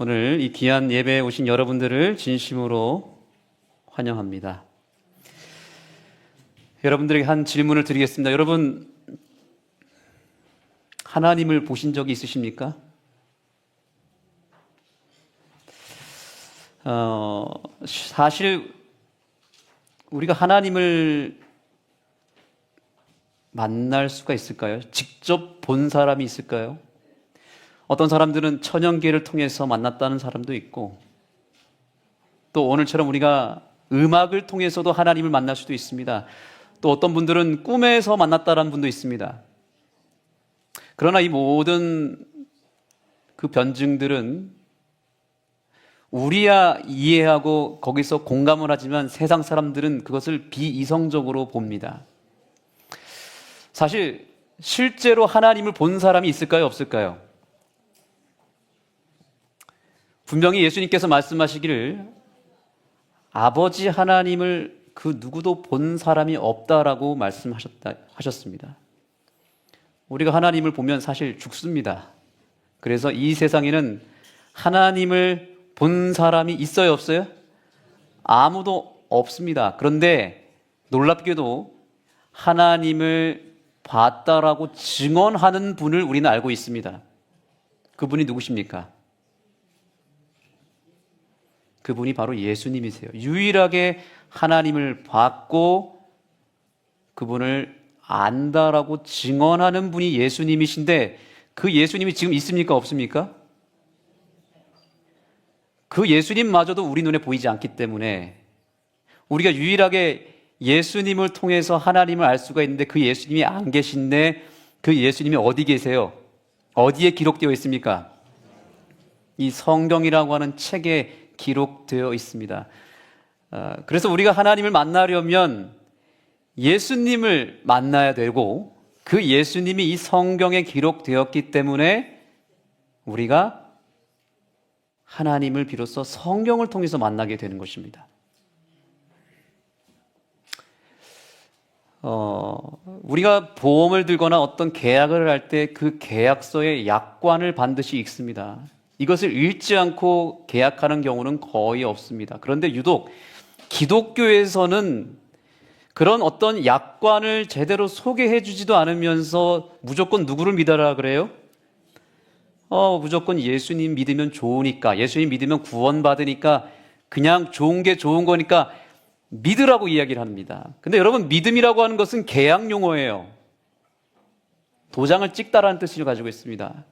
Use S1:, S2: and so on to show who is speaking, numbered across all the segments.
S1: 오늘 이 귀한 예배에 오신 여러분들을 진심으로 환영합니다. 여러분들에게 한 질문을 드리겠습니다. 여러분, 하나님을 보신 적이 있으십니까? 사실 우리가 하나님을 만날 수가 있을까요? 직접 본 사람이 있을까요? 어떤 사람들은 천연계를 통해서 만났다는 사람도 있고, 또 오늘처럼 우리가 음악을 통해서도 하나님을 만날 수도 있습니다. 또 어떤 분들은 꿈에서 만났다는 분도 있습니다. 그러나 이 모든 그 변증들은 우리야 이해하고 거기서 공감을 하지만 세상 사람들은 그것을 비이성적으로 봅니다. 사실 실제로 하나님을 본 사람이 있을까요? 없을까요? 분명히 예수님께서 말씀하시기를 아버지 하나님을 그 누구도 본 사람이 없다라고 말씀하셨습니다. 우리가 하나님을 보면 사실 죽습니다. 그래서 이 세상에는 하나님을 본 사람이 있어요, 없어요? 아무도 없습니다. 그런데 놀랍게도 하나님을 봤다라고 증언하는 분을 우리는 알고 있습니다. 그분이 누구십니까? 그분이 바로 예수님이세요. 유일하게 하나님을 봤고 그분을 안다라고 증언하는 분이 예수님이신데, 그 예수님이 지금 있습니까? 없습니까? 그 예수님마저도 우리 눈에 보이지 않기 때문에 우리가 유일하게 예수님을 통해서 하나님을 알 수가 있는데, 그 예수님이 안 계신데 그 예수님이 어디 계세요? 어디에 기록되어 있습니까? 이 성경이라고 하는 책에 기록되어 있습니다. 그래서 우리가 하나님을 만나려면 예수님을 만나야 되고, 그 예수님이 이 성경에 기록되었기 때문에 우리가 하나님을 비로소 성경을 통해서 만나게 되는 것입니다. 우리가 보험을 들거나 어떤 계약을 할 때 그 계약서에 약관을 반드시 읽습니다. 이것을 읽지 않고 계약하는 경우는 거의 없습니다. 그런데 유독 기독교에서는 그런 어떤 약관을 제대로 소개해 주지도 않으면서 무조건 누구를 믿어라 그래요? 무조건 예수님 믿으면 좋으니까, 예수님 믿으면 구원받으니까, 그냥 좋은 게 좋은 거니까 믿으라고 이야기를 합니다. 근데 여러분, 믿음이라고 하는 것은 계약 용어예요. 도장을 찍다라는 뜻을 가지고 있습니다.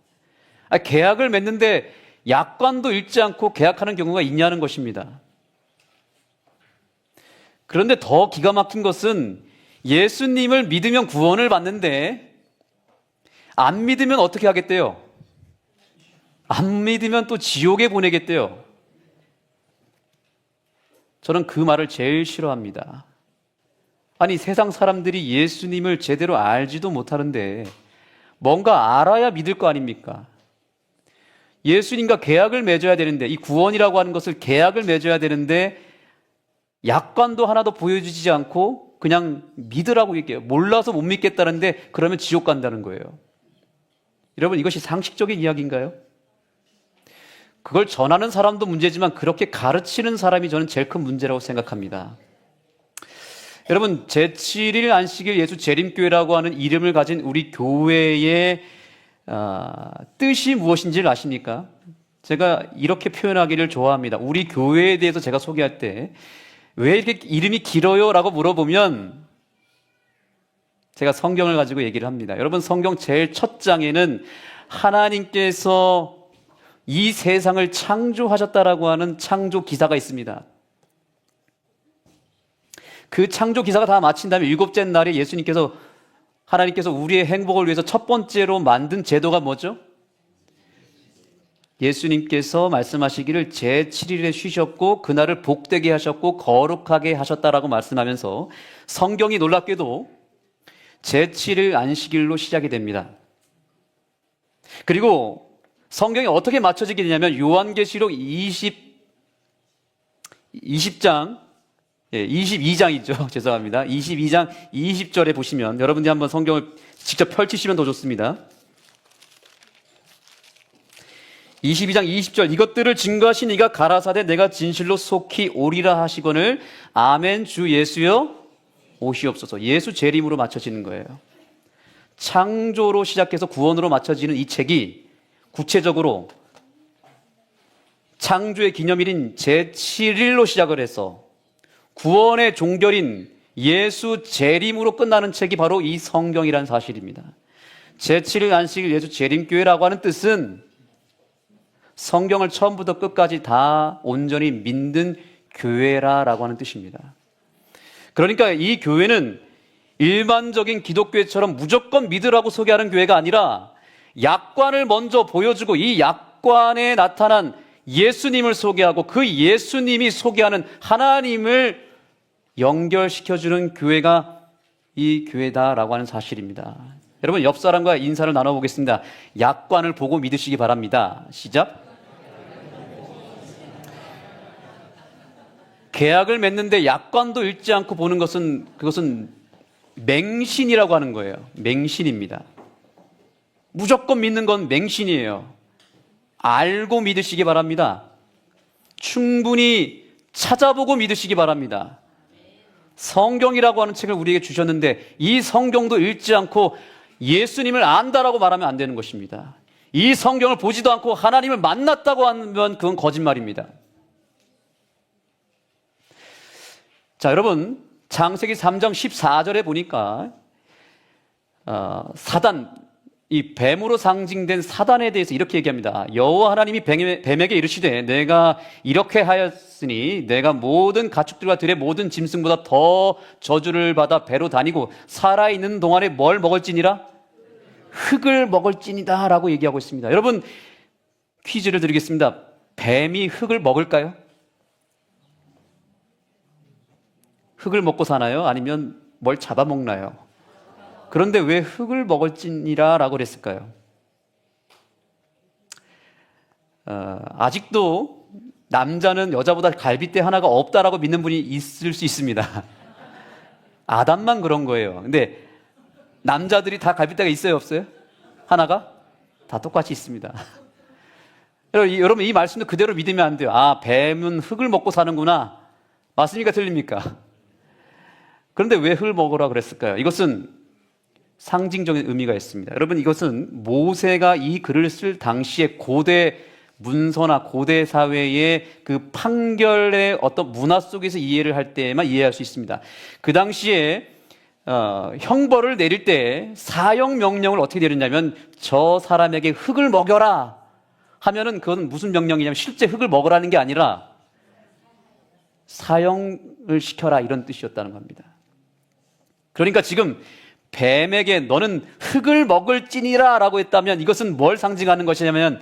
S1: 계약을 맺는데 약관도 읽지 않고 계약하는 경우가 있냐는 것입니다. 그런데 더 기가 막힌 것은 예수님을 믿으면 구원을 받는데 안 믿으면 어떻게 하겠대요? 안 믿으면 또 지옥에 보내겠대요. 저는 그 말을 제일 싫어합니다. 아니, 세상 사람들이 예수님을 제대로 알지도 못하는데 뭔가 알아야 믿을 거 아닙니까? 예수님과 계약을 맺어야 되는데, 이 구원이라고 하는 것을 계약을 맺어야 되는데 약관도 하나도 보여주지 않고 그냥 믿으라고 얘기해요. 몰라서 못 믿겠다는데 그러면 지옥 간다는 거예요. 여러분, 이것이 상식적인 이야기인가요? 그걸 전하는 사람도 문제지만 그렇게 가르치는 사람이 저는 제일 큰 문제라고 생각합니다. 여러분, 제7일 안식일 예수 재림교회라고 하는 이름을 가진 우리 교회의 뜻이 무엇인지를 아십니까? 제가 이렇게 표현하기를 좋아합니다. 우리 교회에 대해서 제가 소개할 때 왜 이렇게 이름이 길어요? 라고 물어보면 제가 성경을 가지고 얘기를 합니다. 여러분, 성경 제일 첫 장에는 하나님께서 이 세상을 창조하셨다라고 하는 창조 기사가 있습니다. 그 창조 기사가 다 마친 다음에 일곱째 날에 하나님께서 우리의 행복을 위해서 첫 번째로 만든 제도가 뭐죠? 예수님께서 말씀하시기를 제7일에 쉬셨고 그날을 복되게 하셨고 거룩하게 하셨다라고 말씀하면서 성경이 놀랍게도 제7일 안식일로 시작이 됩니다. 그리고 성경이 어떻게 맞춰지게 되냐면 요한계시록 20장 22장이죠. 죄송합니다. 22장 20절에 보시면, 여러분들이 한번 성경을 직접 펼치시면 더 좋습니다. 22장 20절 이것들을 증거하신 이가 가라사대 내가 진실로 속히 오리라 하시거늘 아멘 주 예수여 오시옵소서. 예수 재림으로 맞춰지는 거예요. 창조로 시작해서 구원으로 맞춰지는 이 책이 구체적으로 창조의 기념일인 제7일로 시작을 해서 구원의 종결인 예수 재림으로 끝나는 책이 바로 이 성경이라는 사실입니다. 제7일 안식일 예수 재림교회라고 하는 뜻은 성경을 처음부터 끝까지 다 온전히 믿는 교회라고 하는 뜻입니다. 그러니까 이 교회는 일반적인 기독교회처럼 무조건 믿으라고 소개하는 교회가 아니라 약관을 먼저 보여주고 이 약관에 나타난 예수님을 소개하고 그 예수님이 소개하는 하나님을 연결시켜주는 교회가 이 교회다라고 하는 사실입니다. 여러분 옆 사람과 인사를 나눠보겠습니다. 약관을 보고 믿으시기 바랍니다. 시작. 계약을 맺는데 약관도 읽지 않고 보는 것은 그것은 맹신이라고 하는 거예요. 맹신입니다. 무조건 믿는 건 맹신이에요. 알고 믿으시기 바랍니다. 충분히 찾아보고 믿으시기 바랍니다. 성경이라고 하는 책을 우리에게 주셨는데 이 성경도 읽지 않고 예수님을 안다라고 말하면 안 되는 것입니다. 이 성경을 보지도 않고 하나님을 만났다고 하면 그건 거짓말입니다. 자, 여러분 창세기 3장 14절에 보니까 사단, 이 뱀으로 상징된 사단에 대해서 이렇게 얘기합니다. 여호와 하나님이 뱀에게 이르시되 내가 이렇게 하였으니 내가 모든 가축들과 들의 모든 짐승보다 더 저주를 받아 배로 다니고 살아있는 동안에 뭘 먹을지니라? 흙을 먹을지니다 라고 얘기하고 있습니다. 여러분 퀴즈를 드리겠습니다. 뱀이 흙을 먹을까요? 흙을 먹고 사나요? 아니면 뭘 잡아먹나요? 그런데 왜 흙을 먹을지니라 라고 그랬을까요? 아직도 남자는 여자보다 갈빗대 하나가 없다라고 믿는 분이 있을 수 있습니다. 아담만 그런 거예요. 근데 남자들이 다 갈빗대가 있어요, 없어요? 하나가? 다 똑같이 있습니다. 여러분 이 말씀도 그대로 믿으면 안 돼요. 아, 뱀은 흙을 먹고 사는구나. 맞습니까? 틀립니까? 그런데 왜 흙을 먹으라 그랬을까요? 이것은 상징적인 의미가 있습니다. 여러분 이것은 모세가 이 글을 쓸 당시에 고대 문서나 고대 사회의 그 판결의 어떤 문화 속에서 이해를 할 때에만 이해할 수 있습니다. 그 당시에 형벌을 내릴 때 사형 명령을 어떻게 내렸냐면 저 사람에게 흙을 먹여라 하면은 그건 무슨 명령이냐면 실제 흙을 먹으라는 게 아니라 사형을 시켜라 이런 뜻이었다는 겁니다. 그러니까 지금 뱀에게 너는 흙을 먹을지니라 라고 했다면 이것은 뭘 상징하는 것이냐면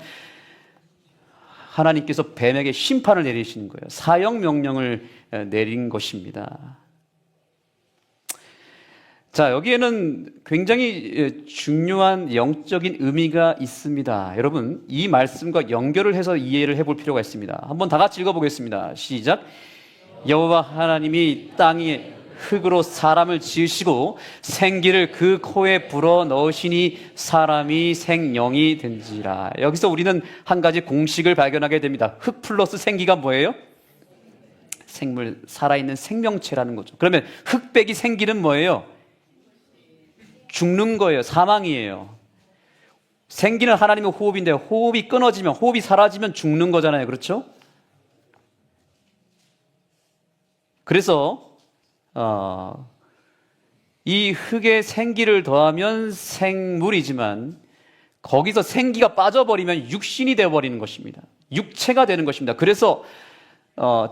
S1: 하나님께서 뱀에게 심판을 내리시는 거예요. 사형 명령을 내린 것입니다. 자, 여기에는 굉장히 중요한 영적인 의미가 있습니다. 여러분, 이 말씀과 연결을 해서 이해를 해볼 필요가 있습니다. 한번 다 같이 읽어보겠습니다. 시작. 여호와 하나님이 땅에 흙으로 사람을 지으시고 생기를 그 코에 불어 넣으시니 사람이 생명이 된지라. 여기서 우리는 한 가지 공식을 발견하게 됩니다. 흙 플러스 생기가 뭐예요? 생물, 살아있는 생명체라는 거죠. 그러면 흙 빼기 생기는 뭐예요? 죽는 거예요. 사망이에요. 생기는 하나님의 호흡인데 호흡이 끊어지면, 호흡이 사라지면 죽는 거잖아요. 그렇죠? 그래서 이 흙에 생기를 더하면 생물이지만 거기서 생기가 빠져버리면 육신이 되어버리는 것입니다. 육체가 되는 것입니다. 그래서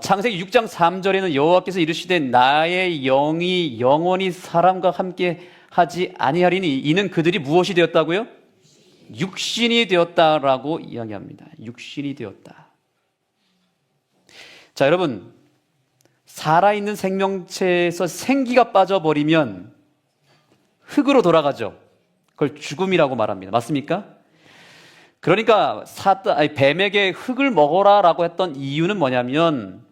S1: 창세기 6장 3절에는 여호와께서 이르시되 나의 영이 영원히 사람과 함께 하지 아니하리니 이는 그들이 무엇이 되었다고요? 육신이 되었다라고 이야기합니다. 육신이 되었다. 자, 여러분 살아있는 생명체에서 생기가 빠져버리면 흙으로 돌아가죠. 그걸 죽음이라고 말합니다. 맞습니까? 그러니까 뱀에게 흙을 먹어라 라고 했던 이유는 뭐냐면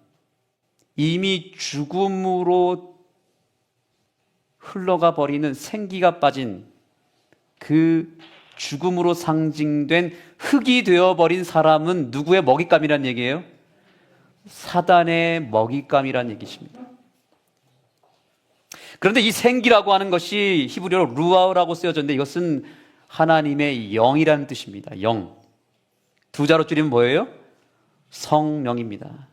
S1: 이미 죽음으로 흘러가 버리는 생기가 빠진 그 죽음으로 상징된 흙이 되어버린 사람은 누구의 먹잇감이란 얘기예요? 사단의 먹잇감이란 얘기십니다. 그런데 이 생기라고 하는 것이 히브리어로 루아우라고 쓰여졌는데 이것은 하나님의 영이라는 뜻입니다. 영. 두 자로 줄이면 뭐예요? 성령입니다.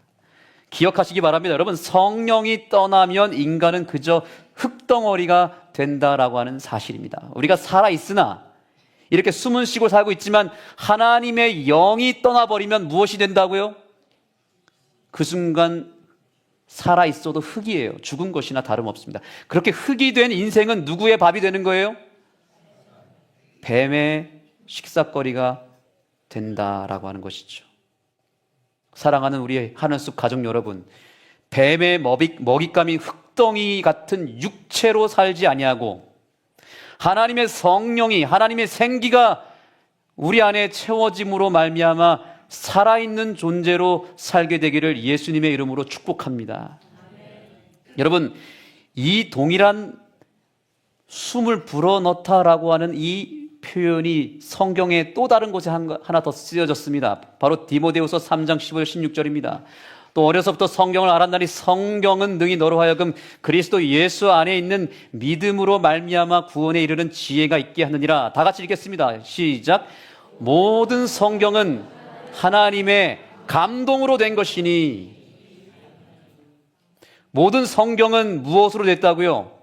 S1: 기억하시기 바랍니다. 여러분, 성령이 떠나면 인간은 그저 흙덩어리가 된다라고 하는 사실입니다. 우리가 살아있으나 이렇게 숨은 쉬고 살고 있지만 하나님의 영이 떠나버리면 무엇이 된다고요? 그 순간 살아있어도 흙이에요. 죽은 것이나 다름없습니다. 그렇게 흙이 된 인생은 누구의 밥이 되는 거예요? 뱀의 식사거리가 된다라고 하는 것이죠. 사랑하는 우리 하늘숲 가족 여러분, 뱀의 먹잇감인 흙덩이 같은 육체로 살지 아니하고 하나님의 성령이, 하나님의 생기가 우리 안에 채워짐으로 말미암아 살아있는 존재로 살게 되기를 예수님의 이름으로 축복합니다. 여러분, 이 동일한 숨을 불어넣다라고 하는 이 표현이 성경에 또 다른 곳에 하나 더 쓰여졌습니다. 바로 디모데후서 3장 15절 16절입니다. 또 어려서부터 성경을 알았나니 성경은 능히 너로 하여금 그리스도 예수 안에 있는 믿음으로 말미암아 구원에 이르는 지혜가 있게 하느니라. 다 같이 읽겠습니다. 시작. 모든 성경은 하나님의 감동으로 된 것이니. 모든 성경은 무엇으로 됐다고요?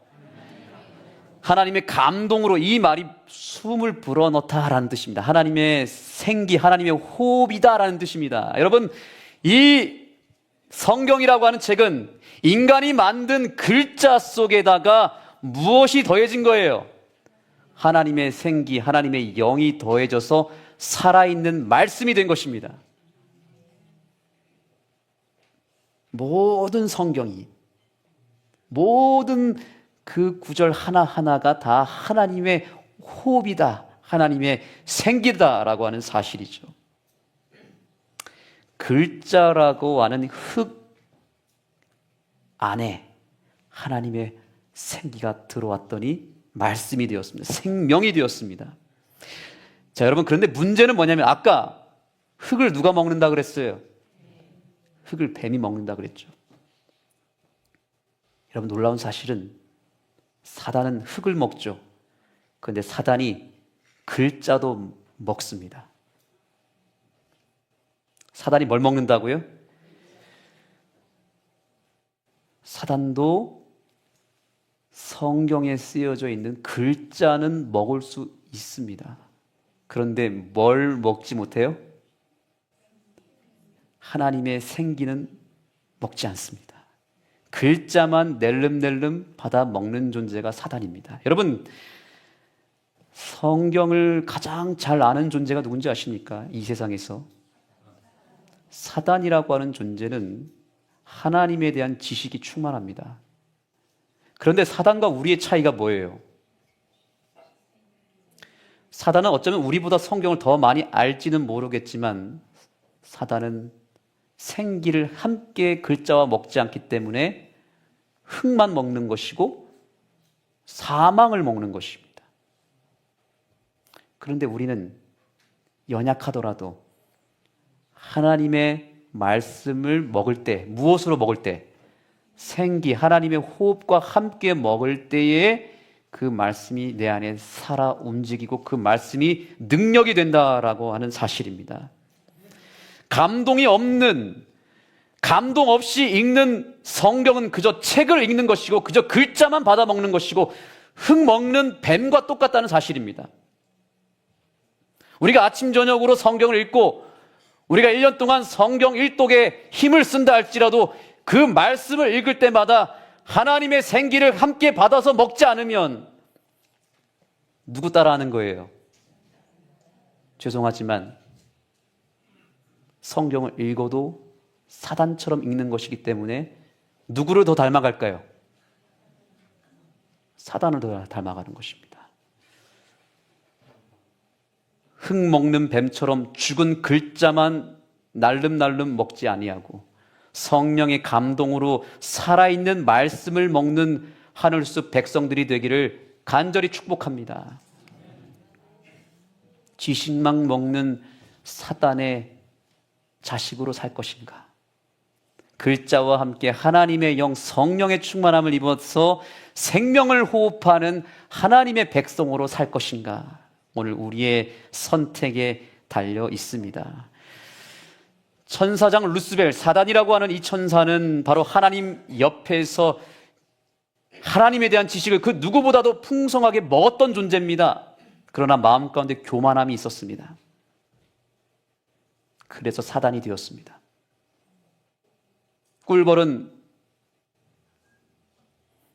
S1: 하나님의 감동으로. 이 말이 숨을 불어넣다라는 뜻입니다. 하나님의 생기, 하나님의 호흡이다라는 뜻입니다. 여러분, 이 성경이라고 하는 책은 인간이 만든 글자 속에다가 무엇이 더해진 거예요? 하나님의 생기, 하나님의 영이 더해져서 살아있는 말씀이 된 것입니다. 모든 성경이, 모든 그 구절 하나하나가 다 하나님의 호흡이다, 하나님의 생기다라고 하는 사실이죠. 글자라고 하는 흙 안에 하나님의 생기가 들어왔더니 말씀이 되었습니다. 생명이 되었습니다. 자, 여러분, 그런데 문제는 뭐냐면 아까 흙을 누가 먹는다 그랬어요? 흙을 뱀이 먹는다 그랬죠. 여러분, 놀라운 사실은 사단은 흙을 먹죠. 그런데 사단이 글자도 먹습니다. 사단이 뭘 먹는다고요? 사단도 성경에 쓰여져 있는 글자는 먹을 수 있습니다. 그런데 뭘 먹지 못해요? 하나님의 생기는 먹지 않습니다. 글자만 낼름낼름 받아 먹는 존재가 사단입니다. 여러분, 성경을 가장 잘 아는 존재가 누군지 아십니까? 이 세상에서 사단이라고 하는 존재는 하나님에 대한 지식이 충만합니다. 그런데 사단과 우리의 차이가 뭐예요? 사단은 어쩌면 우리보다 성경을 더 많이 알지는 모르겠지만 사단은 생기를 함께 글자와 먹지 않기 때문에 흙만 먹는 것이고 사망을 먹는 것입니다. 그런데 우리는 연약하더라도 하나님의 말씀을 먹을 때, 무엇으로 먹을 때? 생기, 하나님의 호흡과 함께 먹을 때에 그 말씀이 내 안에 살아 움직이고 그 말씀이 능력이 된다라고 하는 사실입니다. 감동이 없는, 감동 없이 읽는 성경은 그저 책을 읽는 것이고 그저 글자만 받아먹는 것이고 흙 먹는 뱀과 똑같다는 사실입니다. 우리가 아침 저녁으로 성경을 읽고 우리가 1년 동안 성경 일독에 힘을 쓴다 할지라도 그 말씀을 읽을 때마다 하나님의 생기를 함께 받아서 먹지 않으면 누구 따라하는 거예요? 죄송하지만 성경을 읽어도 사단처럼 읽는 것이기 때문에 누구를 더 닮아갈까요? 사단을 더 닮아가는 것입니다. 흙 먹는 뱀처럼 죽은 글자만 날름날름 먹지 아니하고 성령의 감동으로 살아있는 말씀을 먹는 하늘숲 백성들이 되기를 간절히 축복합니다. 지식만 먹는 사단의 자식으로 살 것인가? 글자와 함께 하나님의 영, 성령의 충만함을 입어서 생명을 호흡하는 하나님의 백성으로 살 것인가? 오늘 우리의 선택에 달려 있습니다. 천사장 루스벨, 사단이라고 하는 이 천사는 바로 하나님 옆에서 하나님에 대한 지식을 그 누구보다도 풍성하게 먹었던 존재입니다. 그러나 마음 가운데 교만함이 있었습니다. 그래서 사단이 되었습니다. 꿀벌은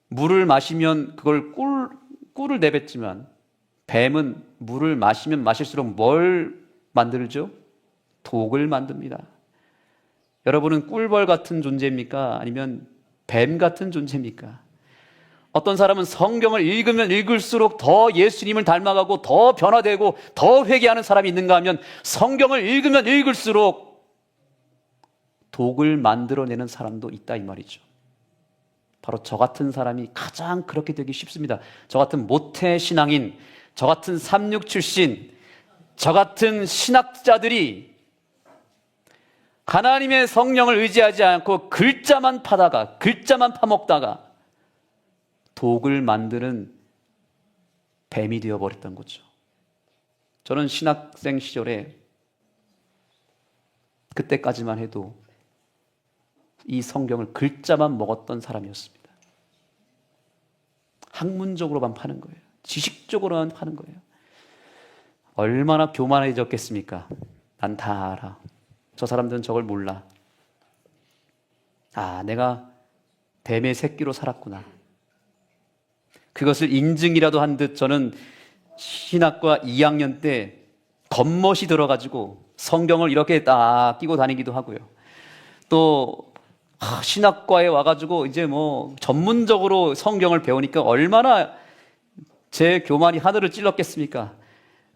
S1: 물을 마시면 그걸 꿀을 내뱉지만 뱀은 물을 마시면 마실수록 뭘 만들죠? 독을 만듭니다. 여러분은 꿀벌 같은 존재입니까? 아니면 뱀 같은 존재입니까? 어떤 사람은 성경을 읽으면 읽을수록 더 예수님을 닮아가고 더 변화되고 더 회개하는 사람이 있는가 하면 성경을 읽으면 읽을수록 독을 만들어내는 사람도 있다 이 말이죠. 바로 저 같은 사람이 가장 그렇게 되기 쉽습니다. 저 같은 모태 신앙인, 저 같은 36 출신, 저 같은 신학자들이 하나님의 성령을 의지하지 않고 글자만 파다가, 글자만 파먹다가 독을 만드는 뱀이 되어버렸던 거죠. 저는 신학생 시절에 그때까지만 해도 이 성경을 글자만 먹었던 사람이었습니다. 학문적으로만 파는 거예요. 지식적으로만 파는 거예요. 얼마나 교만해졌겠습니까? 난 다 알아. 저 사람들은 저걸 몰라. 아, 내가 뱀의 새끼로 살았구나. 그것을 인증이라도 한 듯 저는 신학과 2학년 때 겉멋이 들어가지고 성경을 이렇게 딱 끼고 다니기도 하고요. 또 신학과에 와가지고 이제 뭐 전문적으로 성경을 배우니까 얼마나 제 교만이 하늘을 찔렀겠습니까?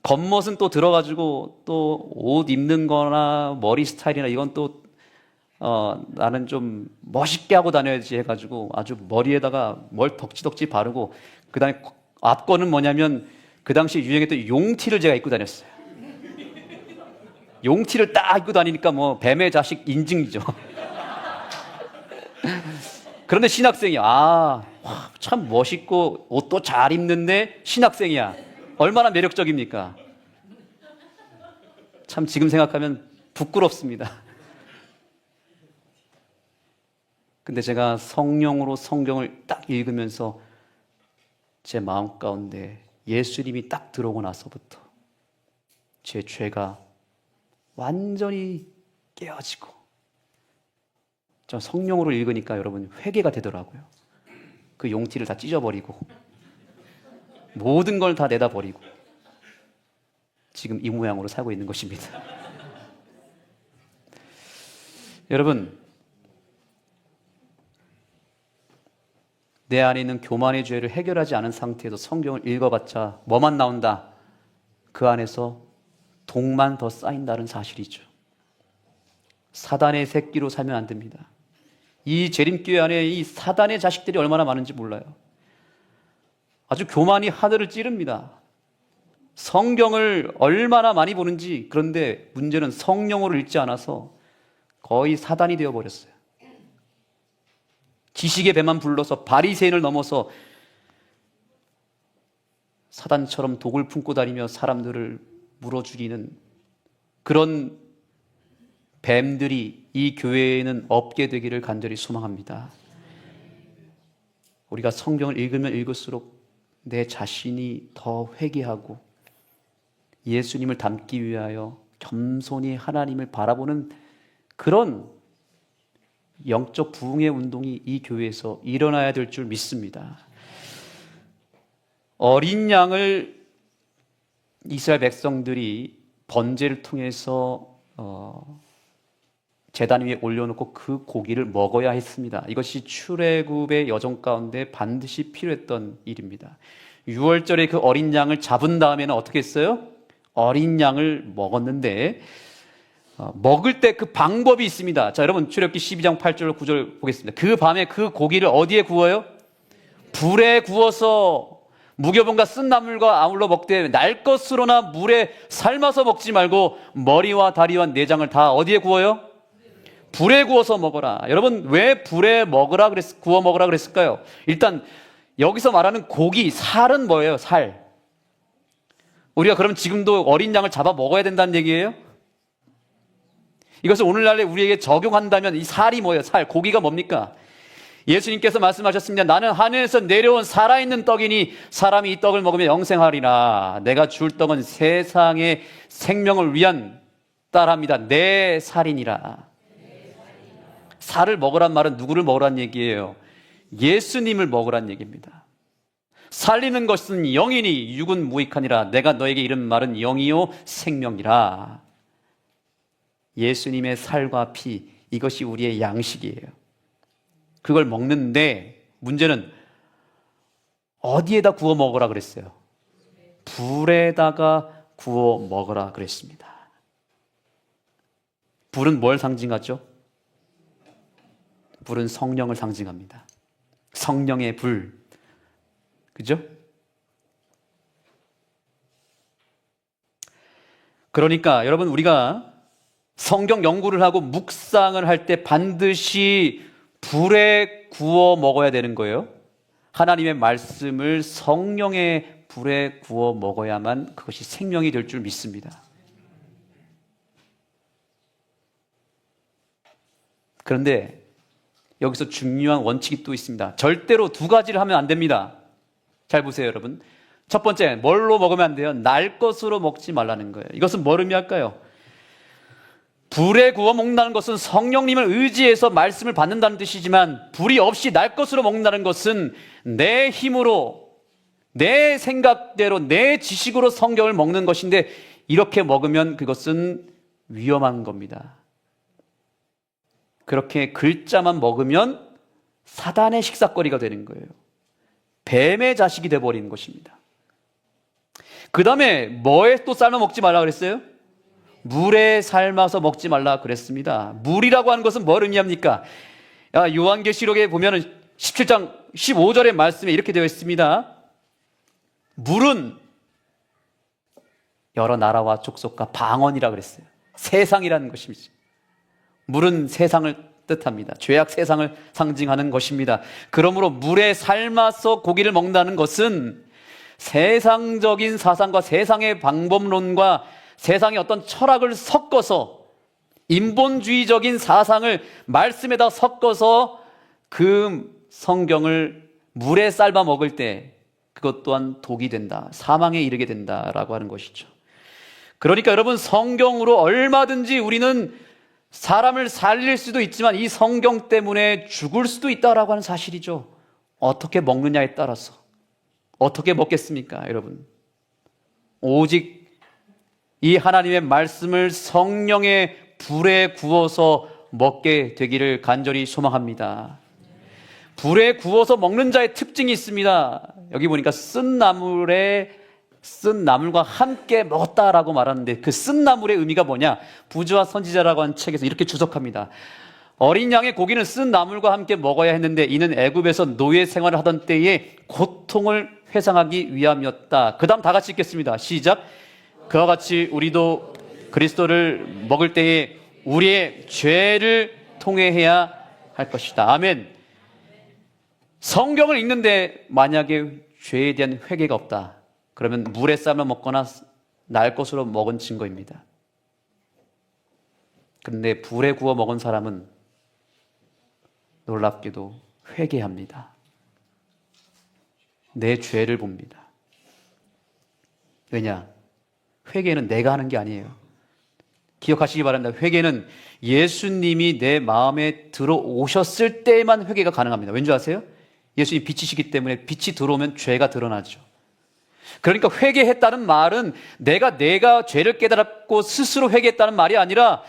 S1: 겉멋은 또 들어가지고 또 옷 입는 거나 머리 스타일이나 이건 또 나는 좀 멋있게 하고 다녀야지 해가지고 아주 머리에다가 뭘 덕지덕지 바르고 그 다음에 앞거는 뭐냐면 그 당시 유행했던 용티를 제가 입고 다녔어요. 용티를 딱 입고 다니니까 뭐 뱀의 자식 인증이죠. 그런데 신학생이야. 참 멋있고 옷도 잘 입는데 신학생이야. 얼마나 매력적입니까? 참 지금 생각하면 부끄럽습니다. 근데 제가 성령으로 성경을 딱 읽으면서 제 마음 가운데 예수님이 딱 들어오고 나서부터 제 죄가 완전히 깨어지고 저 성령으로 읽으니까 여러분 회개가 되더라고요. 그 용티를 다 찢어버리고 모든 걸 다 내다버리고 지금 이 모양으로 살고 있는 것입니다. 여러분, 내 안에 있는 교만의 죄를 해결하지 않은 상태에서 성경을 읽어봤자 뭐만 나온다? 그 안에서 독만 더 쌓인다는 사실이죠. 사단의 새끼로 살면 안 됩니다. 이 재림교회 안에 이 사단의 자식들이 얼마나 많은지 몰라요. 아주 교만이 하늘을 찌릅니다. 성경을 얼마나 많이 보는지. 그런데 문제는 성령으로 읽지 않아서 거의 사단이 되어버렸어요. 지식의 배만 불러서 바리새인을 넘어서 사단처럼 독을 품고 다니며 사람들을 물어 죽이는 그런 뱀들이 이 교회에는 없게 되기를 간절히 소망합니다. 우리가 성경을 읽으면 읽을수록 내 자신이 더 회개하고 예수님을 닮기 위하여 겸손히 하나님을 바라보는 그런 영적 부흥의 운동이 이 교회에서 일어나야 될 줄 믿습니다. 어린 양을 이스라엘 백성들이 번제를 통해서 제단 위에 올려놓고 그 고기를 먹어야 했습니다. 이것이 출애굽의 여정 가운데 반드시 필요했던 일입니다. 6월절에 그 어린 양을 잡은 다음에는 어떻게 했어요? 어린 양을 먹었는데 먹을 때 그 방법이 있습니다. 자, 여러분 출애굽기 12장 8절 9절 보겠습니다. 그 밤에 그 고기를 어디에 구워요? 불에 구워서 무교병과 쓴 나물과 아울러 먹되 날 것으로나 물에 삶아서 먹지 말고 머리와 다리와 내장을 다 어디에 구워요? 불에 구워서 먹어라. 여러분, 왜 불에 구워 먹으라 그랬을까요? 일단 여기서 말하는 고기, 살은 뭐예요? 살. 우리가 그럼 지금도 어린 양을 잡아 먹어야 된다는 얘기예요? 이것을 오늘날에 우리에게 적용한다면 이 살이 뭐예요? 살, 고기가 뭡니까? 예수님께서 말씀하셨습니다. 나는 하늘에서 내려온 살아있는 떡이니 사람이 이 떡을 먹으면 영생하리라. 내가 줄 떡은 세상의 생명을 위한 딸합니다. 내 살이니라. 살을 먹으란 말은 누구를 먹으란 얘기예요? 예수님을 먹으란 얘기입니다. 살리는 것은 영이니 육은 무익하니라. 내가 너에게 이른 말은 영이요 생명이라. 예수님의 살과 피, 이것이 우리의 양식이에요. 그걸 먹는데 문제는 어디에다 구워 먹으라 그랬어요? 불에다가 구워 먹으라 그랬습니다. 불은 뭘 상징하죠? 불은 성령을 상징합니다. 성령의 불. 그죠? 그러니까 여러분, 우리가 성경 연구를 하고 묵상을 할 때 반드시 불에 구워 먹어야 되는 거예요. 하나님의 말씀을 성령의 불에 구워 먹어야만 그것이 생명이 될 줄 믿습니다. 그런데 여기서 중요한 원칙이 또 있습니다. 절대로 두 가지를 하면 안 됩니다. 잘 보세요, 여러분. 첫 번째, 뭘로 먹으면 안 돼요? 날 것으로 먹지 말라는 거예요. 이것은 뭘 의미할까요? 불에 구워 먹는다는 것은 성령님을 의지해서 말씀을 받는다는 뜻이지만, 불이 없이 날 것으로 먹는다는 것은 내 힘으로, 내 생각대로, 내 지식으로 성경을 먹는 것인데, 이렇게 먹으면 그것은 위험한 겁니다. 그렇게 글자만 먹으면 사단의 식사거리가 되는 거예요. 뱀의 자식이 되어버리는 것입니다. 그 다음에 뭐에 또 삶아 먹지 말라 그랬어요? 물에 삶아서 먹지 말라 그랬습니다. 물이라고 하는 것은 뭘 의미합니까? 요한계시록에 보면 17장 15절의 말씀에 이렇게 되어 있습니다. 물은 여러 나라와 족속과 방언이라 그랬어요. 세상이라는 것입니다. 물은 세상을 뜻합니다. 죄악 세상을 상징하는 것입니다. 그러므로 물에 삶아서 고기를 먹는다는 것은 세상적인 사상과 세상의 방법론과 세상의 어떤 철학을 섞어서, 인본주의적인 사상을 말씀에다 섞어서 그 성경을 물에 삶아 먹을 때 그것 또한 독이 된다, 사망에 이르게 된다라고 하는 것이죠. 그러니까 여러분, 성경으로 얼마든지 우리는 사람을 살릴 수도 있지만 이 성경 때문에 죽을 수도 있다라고 하는 사실이죠. 어떻게 먹느냐에 따라서. 어떻게 먹겠습니까, 여러분? 오직 이 하나님의 말씀을 성령의 불에 구워서 먹게 되기를 간절히 소망합니다. 불에 구워서 먹는 자의 특징이 있습니다. 여기 보니까 쓴 나물과 함께 먹었다라고 말하는데, 그 쓴 나물의 의미가 뭐냐? 부즈와 선지자라고 하는 책에서 이렇게 주석합니다. 어린 양의 고기는 쓴 나물과 함께 먹어야 했는데 이는 애굽에서 노예 생활을 하던 때에 고통을 회상하기 위함이었다. 그 다음 다 같이 읽겠습니다. 시작. 그와 같이 우리도 그리스도를 먹을 때에 우리의 죄를 통회해야 할 것이다. 아멘. 성경을 읽는데 만약에 죄에 대한 회개가 없다, 그러면 물에 삶아 먹거나 날 것으로 먹은 증거입니다. 그런데 불에 구워 먹은 사람은 놀랍게도 회개합니다. 내 죄를 봅니다. 왜냐? 회개는 내가 하는 게 아니에요. 기억하시기 바랍니다. 회개는 예수님이 내 마음에 들어오셨을 때만 회개가 가능합니다. 왠지 아세요? 예수님 빛이시기 때문에 빛이 들어오면 죄가 드러나죠. 그러니까 회개했다는 말은 내가 죄를 깨달았고 스스로 회개했다는 말이 아니라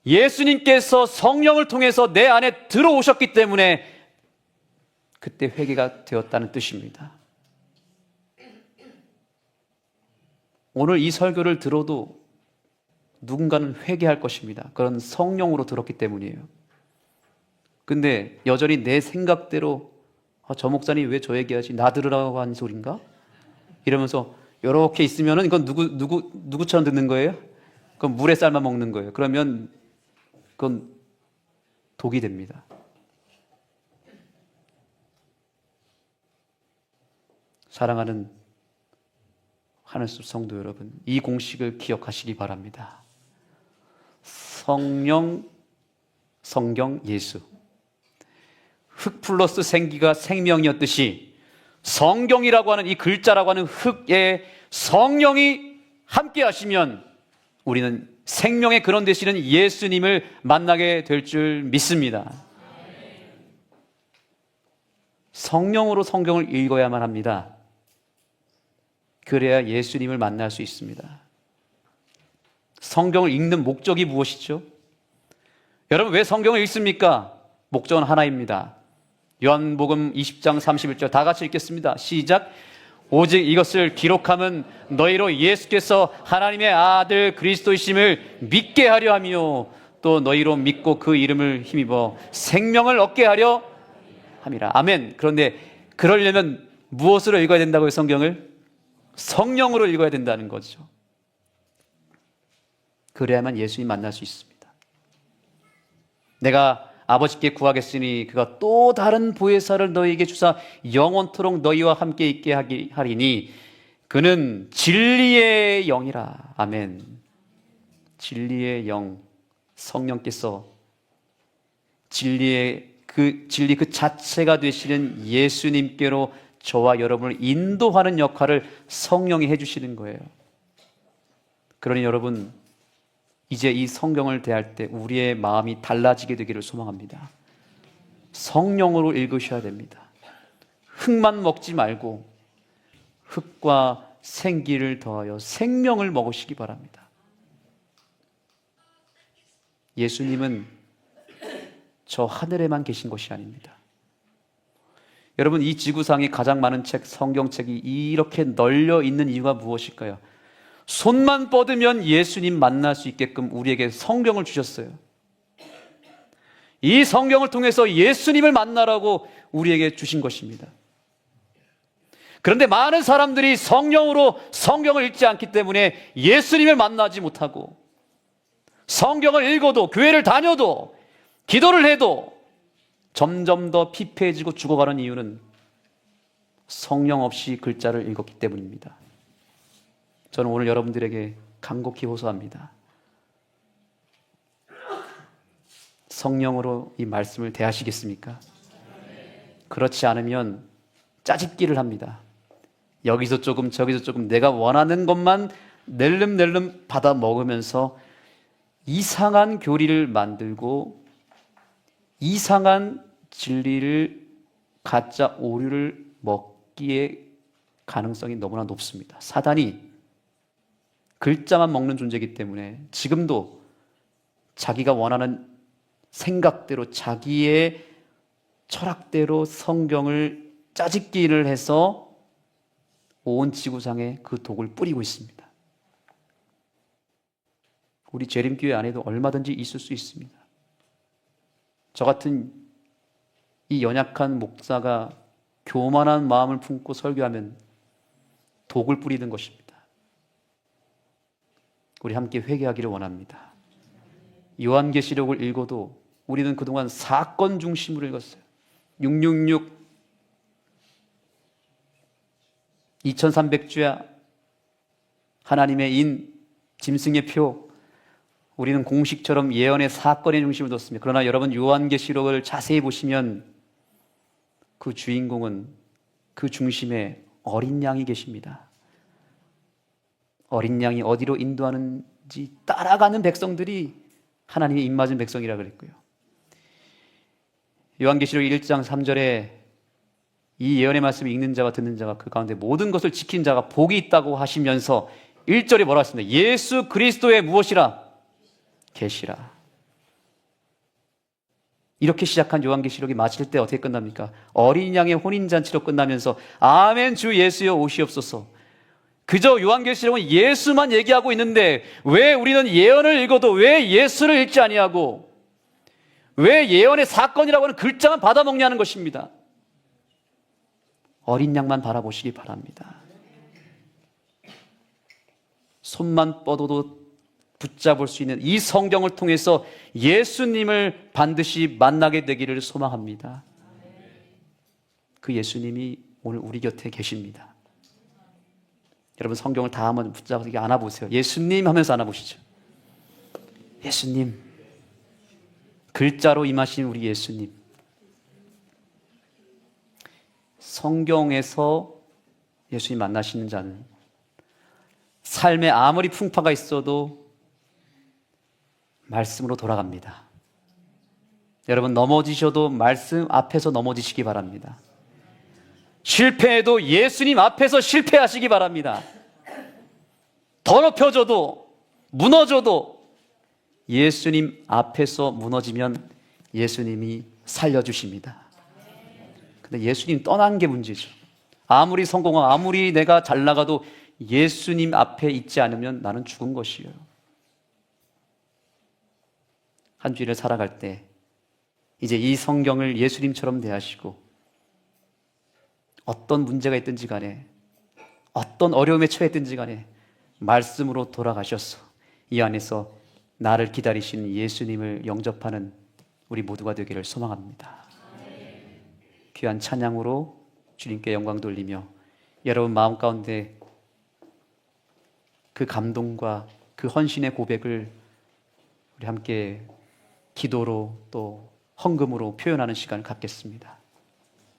S1: 예수님께서 성령을 통해서 내 안에 들어오셨기 때문에 그때 회개가 되었다는 뜻입니다. 오늘 이 설교를 들어도 누군가는 회개할 것입니다. 그런 성령으로 들었기 때문이에요. 근데 여전히 내 생각대로 저 목사님 왜 저 얘기하지? 나 들으라고 하는 소린가? 이러면서 이렇게 있으면은 이건 누구처럼 듣는 거예요? 그건 물에 삶아 먹는 거예요. 그러면 그건 독이 됩니다. 사랑하는 하늘숲 성도 여러분, 이 공식을 기억하시기 바랍니다. 성령, 성경, 예수. 흙 플러스 생기가 생명이었듯이 성경이라고 하는 이 글자라고 하는 흙에 성령이 함께 하시면 우리는 생명의 근원 되시는 예수님을 만나게 될 줄 믿습니다. 성령으로 성경을 읽어야만 합니다. 그래야 예수님을 만날 수 있습니다. 성경을 읽는 목적이 무엇이죠? 여러분, 왜 성경을 읽습니까? 목적은 하나입니다. 요한복음 20장 31절 다 같이 읽겠습니다. 시작. 오직 이것을 기록함은 너희로 예수께서 하나님의 아들 그리스도이심을 믿게 하려 하며 또 너희로 믿고 그 이름을 힘입어 생명을 얻게 하려 함이라. 아멘. 그런데 그러려면 무엇으로 읽어야 된다고요? 성경을? 성령으로 읽어야 된다는 거죠. 그래야만 예수님 만날 수 있습니다. 내가 아버지께 구하겠으니 그가 또 다른 보혜사를 너희에게 주사 영원토록 너희와 함께 있게 하리니 그는 진리의 영이라. 아멘. 진리의 영, 성령께서 진리 그 자체가 되시는 예수님께로 저와 여러분을 인도하는 역할을 성령이 해주시는 거예요. 그러니 여러분, 이제 이 성경을 대할 때 우리의 마음이 달라지게 되기를 소망합니다. 성령으로 읽으셔야 됩니다. 흙만 먹지 말고 흙과 생기를 더하여 생명을 먹으시기 바랍니다. 예수님은 저 하늘에만 계신 것이 아닙니다. 여러분, 이 지구상에 가장 많은 책, 성경책이 이렇게 널려 있는 이유가 무엇일까요? 손만 뻗으면 예수님 만날 수 있게끔 우리에게 성경을 주셨어요. 이 성경을 통해서 예수님을 만나라고 우리에게 주신 것입니다. 그런데 많은 사람들이 성령으로 성경을 읽지 않기 때문에 예수님을 만나지 못하고 성경을 읽어도 교회를 다녀도 기도를 해도 점점 더 피폐해지고 죽어가는 이유는 성령 없이 글자를 읽었기 때문입니다. 저는 오늘 여러분들에게 간곡히 호소합니다. 성령으로 이 말씀을 대하시겠습니까? 그렇지 않으면 짜집기를 합니다. 여기서 조금 저기서 조금 내가 원하는 것만 낼름낼름 받아 먹으면서 이상한 교리를 만들고 이상한 진리를, 가짜 오류를 먹기에 가능성이 너무나 높습니다. 사단이 글자만 먹는 존재이기 때문에 지금도 자기가 원하는 생각대로 자기의 철학대로 성경을 짜집기를 해서 온 지구상에 그 독을 뿌리고 있습니다. 우리 재림교회 안에도 얼마든지 있을 수 있습니다. 저 같은 이 연약한 목사가 교만한 마음을 품고 설교하면 독을 뿌리는 것입니다. 우리 함께 회개하기를 원합니다. 요한계시록을 읽어도 우리는 그동안 사건 중심으로 읽었어요. 666, 2300주야, 하나님의 인, 짐승의 표, 우리는 공식처럼 예언의 사건의 중심을 뒀습니다. 그러나 여러분, 요한계시록을 자세히 보시면 그 주인공은 그 중심에 어린 양이 계십니다. 어린 양이 어디로 인도하는지 따라가는 백성들이 하나님의 입맞은 백성이라 그랬고요. 요한계시록 1장 3절에 이 예언의 말씀을 읽는 자와 듣는 자가 그 가운데 모든 것을 지킨 자가 복이 있다고 하시면서 1절에 뭐라 했습니까? 예수 그리스도의 무엇이라? 계시라. 이렇게 시작한 요한계시록이 마칠 때 어떻게 끝납니까? 어린 양의 혼인잔치로 끝나면서 아멘 주 예수여 오시옵소서. 그저 요한계시록은 예수만 얘기하고 있는데 왜 우리는 예언을 읽어도 왜 예수를 읽지 아니하고 왜 예언의 사건이라고 하는 글자만 받아먹냐는 것입니다. 어린 양만 바라보시기 바랍니다. 손만 뻗어도 붙잡을 수 있는 이 성경을 통해서 예수님을 반드시 만나게 되기를 소망합니다. 그 예수님이 오늘 우리 곁에 계십니다. 여러분 성경을 다 한번 붙잡고 안아보세요. 예수님 하면서 안아보시죠. 예수님, 글자로 임하신 우리 예수님. 성경에서 예수님 만나시는 자는 삶에 아무리 풍파가 있어도 말씀으로 돌아갑니다. 여러분 넘어지셔도 말씀 앞에서 넘어지시기 바랍니다. 실패해도 예수님 앞에서 실패하시기 바랍니다. 더럽혀져도 무너져도 예수님 앞에서 무너지면 예수님이 살려주십니다. 근데 예수님 떠난 게 문제죠. 아무리 성공하고 아무리 내가 잘 나가도 예수님 앞에 있지 않으면 나는 죽은 것이에요. 한 주일을 살아갈 때 이제 이 성경을 예수님처럼 대하시고 어떤 문제가 있든지 간에 어떤 어려움에 처했든지 간에 말씀으로 돌아가셔서 이 안에서 나를 기다리시는 예수님을 영접하는 우리 모두가 되기를 소망합니다. 귀한 찬양으로 주님께 영광 돌리며 여러분 마음 가운데 그 감동과 그 헌신의 고백을 우리 함께 기도로 또 헌금으로 표현하는 시간을 갖겠습니다.